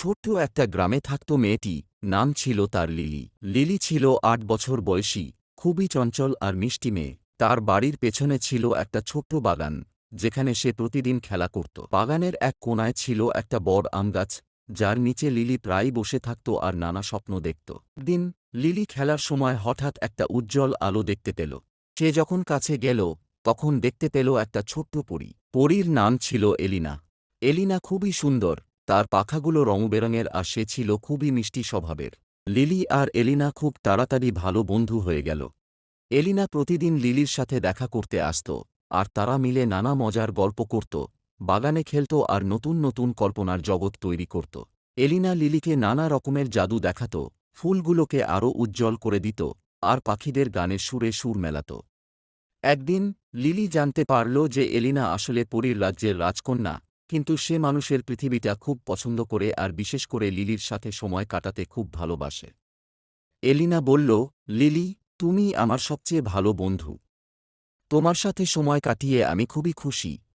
ছোট্ট একটা গ্রামে থাকত মেয়েটি, নাম ছিল তার লিলি। লিলি ছিল ৮ বছর বয়সী, খুবই চঞ্চল আর মিষ্টি মেয়ে। তার বাড়ির পেছনে ছিল একটা ছোট্ট বাগান, যেখানে সে প্রতিদিন খেলা করত। বাগানের এক কোণায় ছিল একটা বড় আম গাছ, যার নিচে লিলি প্রায়ই বসে থাকত আর নানা স্বপ্ন দেখত। দিন লিলি খেলার সময় হঠাৎ একটা উজ্জ্বল আলো দেখতে পেল। সে যখন কাছে গেল, তখন দেখতে পেল একটা ছোট্ট পরী। পরীর নাম ছিল এলিনা। এলিনা খুবই সুন্দর, তার পাখাগুলো রংবেরঙের আর সে ছিল খুবই মিষ্টি স্বভাবের। লিলি আর এলিনা খুব তাড়াতাড়ি ভালো বন্ধু হয়ে গেল। এলিনা প্রতিদিন লিলির সাথে দেখা করতে আসত, আর তারা মিলে নানা মজার গল্প করত, বাগানে খেলত আর নতুন নতুন কল্পনার জগৎ তৈরি করত। এলিনা লিলিকে নানা রকমের জাদু দেখাত, ফুলগুলোকে আরও উজ্জ্বল করে দিত, আর পাখিদের গানের সুরে সুর মেলাত। একদিন লিলি জানতে পারল যে এলিনা আসলে পরীর রাজ্যের রাজকন্যা, কিন্তু সে মানুষের পৃথিবীটা খুব পছন্দ করে আর বিশেষ করে লিলির সাথে সময় কাটাতে খুব ভালোবাসে। এলিনা বলল, লিলি, তুমি আমার সবচেয়ে ভালো বন্ধু। তোমার সাথে সময় কাটিয়ে আমি খুবই খুশি।